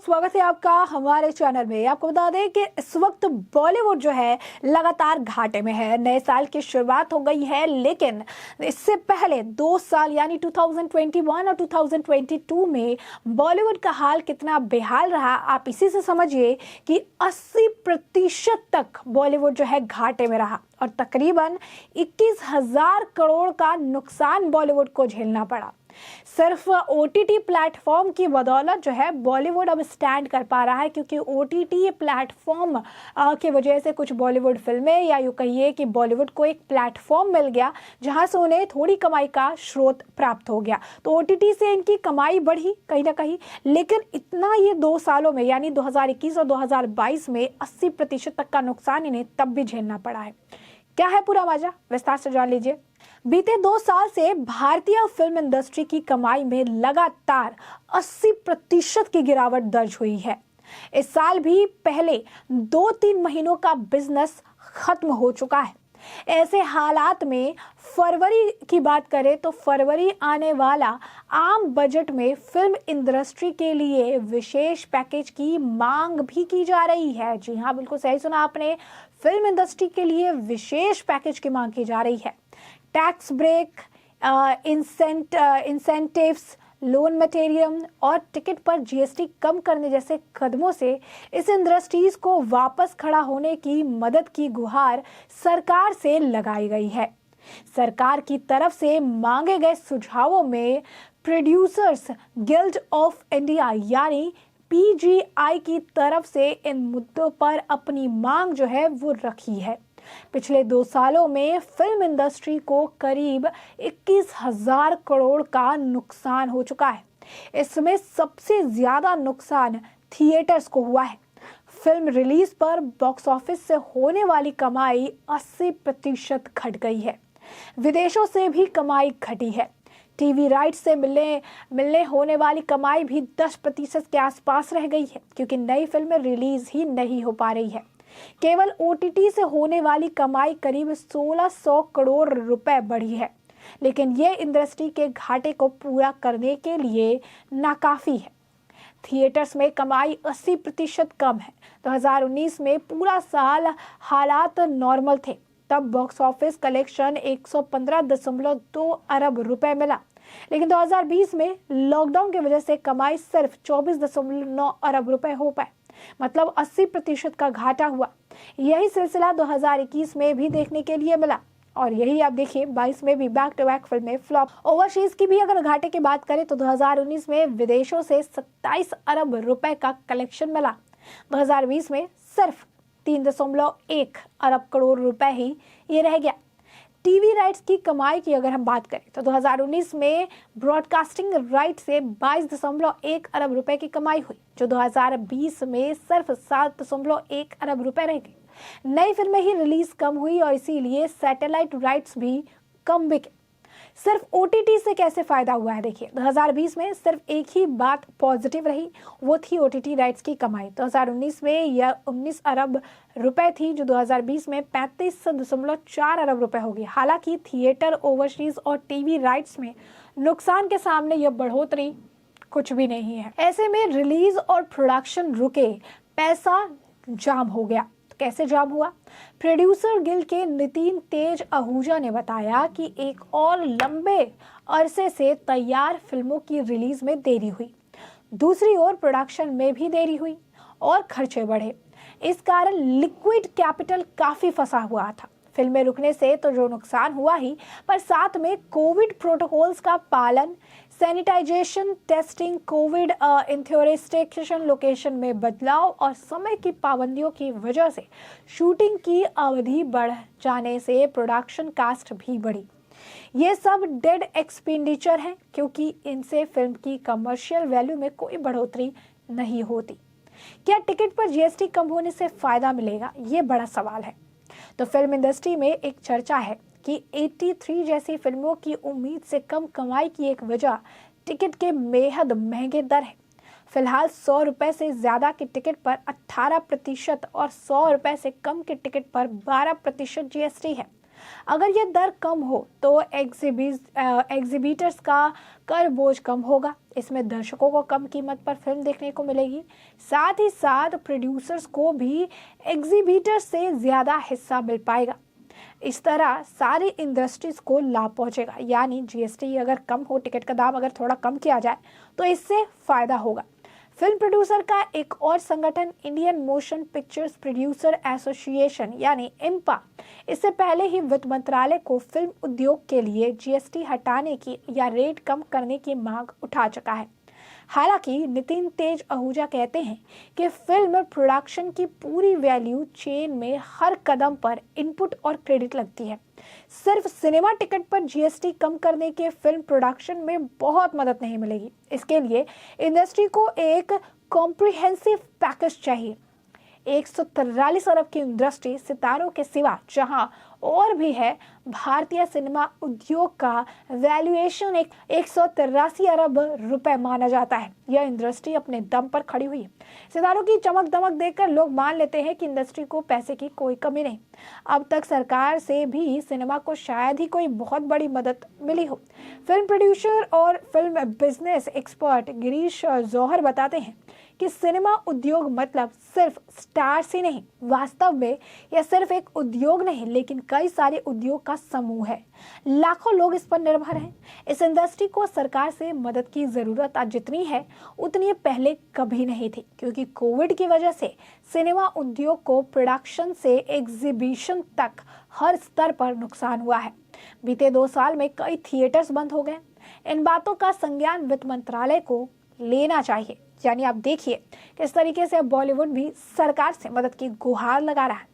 स्वागत है आपका हमारे चैनल में। आपको बता दें कि इस वक्त बॉलीवुड जो है लगातार घाटे में है। नए साल की शुरुआत हो गई है, लेकिन इससे पहले 2 साल यानी 2021 और 2022 में बॉलीवुड का हाल कितना बेहाल रहा, आप इसी से समझिए कि 80% तक बॉलीवुड जो है घाटे में रहा और तकरीबन 21,000 करोड़ का नुकसान बॉलीवुड को झेलना पड़ा। सिर्फ ओटीटी प्लेटफॉर्म की बदौलत जो है बॉलीवुड अब स्टैंड कर पा रहा है, क्योंकि ओटीटी प्लेटफॉर्म की वजह से कुछ बॉलीवुड फिल्में, या यूँ कहिए कि बॉलीवुड को एक प्लेटफॉर्म मिल गया जहां से उन्हें थोड़ी कमाई का स्रोत प्राप्त हो गया। तो ओटीटी से इनकी कमाई बढ़ी कहीं ना कहीं, लेकिन इतना ये 2 सालों में यानी 2021 और 2022 में 80% तक का नुकसान इन्हें तब भी झेलना पड़ा है। क्या है पूरा वजह, विस्तार से जान लीजिए। बीते 2 साल से भारतीय फिल्म इंडस्ट्री की कमाई में लगातार 80% की गिरावट दर्ज हुई है। इस साल भी पहले 2-3 महीनों का बिजनेस खत्म हो चुका है। ऐसे हालात में फरवरी की बात करें तो फरवरी आने वाला आम बजट में फिल्म इंडस्ट्री के लिए विशेष पैकेज की मांग भी की जा रही है। जी हाँ, बिल्कुल सही सुना आपने, फिल्म इंडस्ट्री के लिए विशेष पैकेज की मांग की जा रही है। Tax break, incentives, loan material और टिकट पर जीएसटी कम करने जैसे कदमों से इस इंडस्ट्रीज को वापस खड़ा होने की मदद की गुहार सरकार से लगाई गई है। सरकार की तरफ से मांगे गए सुझावों में प्रोड्यूसर्स गिल्ड ऑफ इंडिया यानी पीजीआई की तरफ से इन मुद्दों पर अपनी मांग जो है वो रखी है। पिछले 2 सालों में फिल्म इंडस्ट्री को करीब 21,000 करोड़ का नुकसान हो चुका है। इसमें सबसे ज्यादा नुकसान थिएटर्स को हुआ है। फिल्म रिलीज पर बॉक्स ऑफिस से होने वाली कमाई 80% घट गई है। विदेशों से भी कमाई घटी है। टीवी राइट्स से मिलने होने वाली कमाई भी 10% के आसपास रह गई है, क्योंकि नई फिल्में रिलीज ही नहीं हो पा रही है। केवल ओटीटी से होने वाली कमाई करीब 1600 करोड़ रुपए बढ़ी है, लेकिन ये इंडस्ट्री के घाटे को पूरा करने के लिए नाकाफी है। थिएटर्स में कमाई 80% कम है। 2019 में पूरा साल हालात नॉर्मल थे, तब बॉक्स ऑफिस कलेक्शन 115.2 अरब रुपए मिला, लेकिन 2020 में लॉकडाउन की वजह से कमाई सिर्फ 24.9 अरब रुपए हो पाए, मतलब 80% का घाटा हुआ। यही सिलसिला 2021 में भी देखने के लिए मिला और यही आप देखिए 22 में भी बैक टू बैक फिल्में फ्लॉप। ओवरसीज की भी अगर घाटे की बात करें तो 2019 में विदेशों से 27 अरब रुपए का कलेक्शन मिला। 2020 में सिर्फ 3.1 अरब करोड़ रुपए ही ये रह गया। टीवी राइट्स की कमाई की अगर हम बात करें तो 2019 में ब्रॉडकास्टिंग राइट से 22.1 अरब रुपए की कमाई हुई, जो 2020 में सिर्फ 7.1 अरब रुपए रह गई। नई फिल्में ही रिलीज कम हुई और इसीलिए सैटेलाइट राइट्स भी कम बिके। सिर्फ ओटीटी से कैसे फायदा हुआ है, देखिए 2020 में सिर्फ एक ही बात पॉजिटिव रही, वो थी ओटीटी राइट्स की कमाई। 2019 में यह 19 अरब रुपए थी, जो 2020 में 35.4 अरब रुपए होगी। हालांकि थिएटर, ओवरसीज और टीवी राइट्स में नुकसान के सामने यह बढ़ोतरी कुछ भी नहीं है। ऐसे में रिलीज और प्रोडक्शन रुके, पैसा जाम हो गया। कैसे जाम हुआ? प्रोड्यूसर गिल्ड के नितिन तेज आहूजा ने बताया कि एक और लंबे अरसे से तैयार फिल्मों की रिलीज में देरी हुई, दूसरी ओर प्रोडक्शन में भी देरी हुई और खर्चे बढ़े। इस कारण लिक्विड कैपिटल काफी फंसा हुआ था। फिल्में रुकने से तो जो नुकसान हुआ ही, पर साथ में कोविड प्रोटोकॉल्स का पालन, सैनिटाइजेशन, टेस्टिंग, कोविड इंथ्योरेस्टेशन, लोकेशन में बदलाव और समय की पाबंदियों की वजह से शूटिंग की अवधि बढ़ जाने से प्रोडक्शन कास्ट भी बढ़ी। ये सब डेड एक्सपेंडिचर हैं, क्योंकि इनसे फिल्म की कमर्शियल वैल्यू में कोई बढ़ोतरी नहीं होती। क्या टिकट पर जीएसटी कम होने से फायदा मिलेगा? ये बड़ा सवाल है। तो फिल्म इंडस्ट्री में एक चर्चा है कि 83 जैसी फिल्मों की उम्मीद से कम कमाई की एक वजह टिकट के बेहद महंगे दर है। फिलहाल 100 रुपए से ज्यादा के टिकट पर 18% और 100 रुपए से कम के टिकट पर 12% जीएसटी है। अगर ये दर कम हो तो एग्जिबिटर्स का कर बोझ कम होगा। इसमें दर्शकों को कम कीमत पर फिल्म देखने को मिलेगी। साथ ही साथ प्रोड्यूसर्स को भी एग्जिबिटर्स से ज़्यादा हिस्सा मिल पाएगा। इस तरह सारी इंडस्ट्रीज को लाभ पहुंचेगा। यानी जीएसटी अगर कम हो, टिकट का दाम अगर थोड़ा कम किया जाए तो इससे फायदा होगा। फिल्म प्रोड्यूसर का एक और संगठन Indian motion pictures producer association यानी इम्पा इससे पहले ही वित्त मंत्रालय को फिल्म उद्योग के लिए जीएसटी हटाने की या रेट कम करने की मांग उठा चुका है। हालांकि नितिन तेज आहूजा कहते हैं कि फिल्म प्रोडक्शन की पूरी वैल्यू चेन में हर कदम पर इनपुट और क्रेडिट लगती है। सिर्फ सिनेमा टिकट पर जीएसटी कम करने के फिल्म प्रोडक्शन में बहुत मदद नहीं मिलेगी। इसके लिए इंडस्ट्री को एक कॉम्प्रिहेंसिव पैकेज चाहिए। 143 अरब की इंडस्ट्री सितारों के सिवा जहां और भी है, भारतीय सिनेमा उद्योग का वैल्यूएशन 183 अरब रुपए माना जाता है। यह इंडस्ट्री अपने दम पर खड़ी हुई है। सितारों की चमक दमक देखकर लोग मान लेते हैं कि इंडस्ट्री को पैसे की कोई कमी नहीं। अब तक सरकार से भी सिनेमा को शायद ही कोई बहुत बड़ी मदद मिली हो। फिल्म प्रोड्यूसर और फिल्म बिजनेस एक्सपर्ट गिरीश जौहर बताते हैं कि सिनेमा उद्योग मतलब सिर्फ स्टार्स ही नहीं, वास्तव में यह सिर्फ एक उद्योग नहीं लेकिन कई सारे उद्योग का समूह है। लाखों लोग इस पर निर्भर हैं। इस इंडस्ट्री को सरकार से मदद की जरूरत आज जितनी है उतनी पहले कभी नहीं थी, क्योंकि कोविड की वजह से सिनेमा उद्योग को प्रोडक्शन से एग्जीबिशन तक हर स्तर पर नुकसान हुआ है। बीते 2 साल में कई थिएटर्स बंद हो गए। इन बातों का संज्ञान वित्त मंत्रालय को लेना चाहिए। यानी आप देखिए किस तरीके से बॉलीवुड भी सरकार से मदद की गुहार लगा रहा है।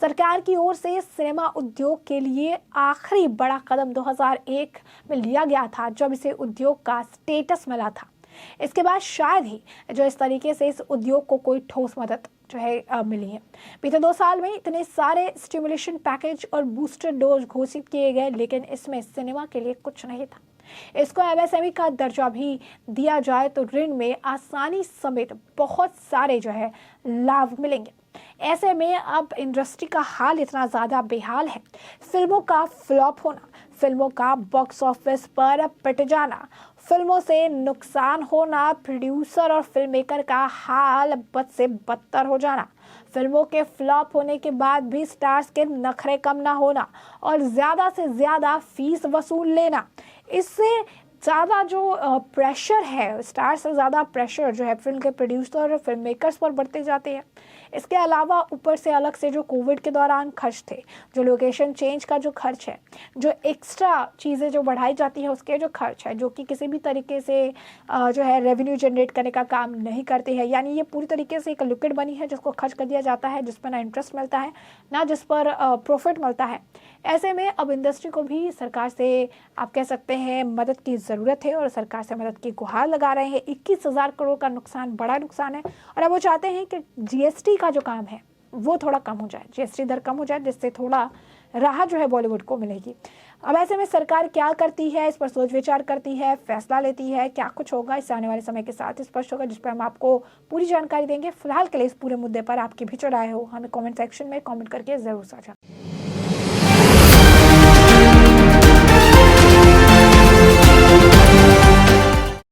सरकार की ओर से सिनेमा उद्योग के लिए आखिरी बड़ा कदम 2001 में लिया गया था, जब इसे उद्योग का स्टेटस मिला था। इसके बाद शायद ही जो इस तरीके से इस उद्योग को कोई ठोस मदद जो है मिली है। बीते 2 साल में इतने सारे स्टिमुलेशन पैकेज और बूस्टर डोज घोषित किए गए, लेकिन इसमें सिनेमा के लिए कुछ नहीं था। इसको एमएसएमई का दर्जा भी दिया जाए तो ऋण में आसानी समेत बहुत सारे जो है लाभ मिलेंगे। ऐसे में अब इंडस्ट्री का हाल इतना ज़्यादा बेहाल है। फिल्मों का फ्लॉप होना, फिल्मों का बॉक्स ऑफिस पर पिट जाना, फिल्मों से नुकसान होना, प्रोड्यूसर और फिल्म मेकर का हाल बद से बदतर हो जाना, फिल्मों के फ्लॉप होने के बाद भी स्टार्स के नखरे कम ना होना और ज़्यादा से ज़्यादा फीस वसूल लेना, इससे ज़्यादा जो प्रेशर है, स्टार से ज़्यादा प्रेशर जो है फिल्म के प्रोड्यूसर और फिल्म मेकर्स पर बढ़ते जाते हैं। इसके अलावा ऊपर से अलग से जो कोविड के दौरान खर्च थे, जो लोकेशन चेंज का जो खर्च है, जो एक्स्ट्रा चीज़ें जो बढ़ाई जाती है उसके जो खर्च है, जो कि किसी भी तरीके से जो है रेवेन्यू जनरेट करने का काम नहीं करते हैं। यानी ये पूरी तरीके से एक लिक्विड बनी है जिसको खर्च कर दिया जाता है, जिस पर ना इंटरेस्ट मिलता है ना जिस पर प्रॉफिट मिलता है। ऐसे में अब इंडस्ट्री को भी सरकार से आप कह सकते हैं मदद की ज़रूरत है और सरकार से मदद की गुहार लगा रहे हैं। 21,000 करोड़ का नुकसान बड़ा नुकसान है और अब वो चाहते हैं कि जीएसटी का जो काम है वो थोड़ा कम हो जाए, जीएसटी दर कम हो जाए, जिससे थोड़ा राहत जो है बॉलीवुड को मिलेगी। अब ऐसे में सरकार क्या करती है, इस पर सोच विचार करती है, फैसला लेती है, क्या कुछ होगा इससे आने वाले समय के साथ स्पष्ट होगा, जिस पर हम आपको पूरी जानकारी देंगे। फिलहाल के लिए इस पूरे मुद्दे पर आपकी भी राय हो हमें कमेंट सेक्शन में कमेंट करके ज़रूर साझा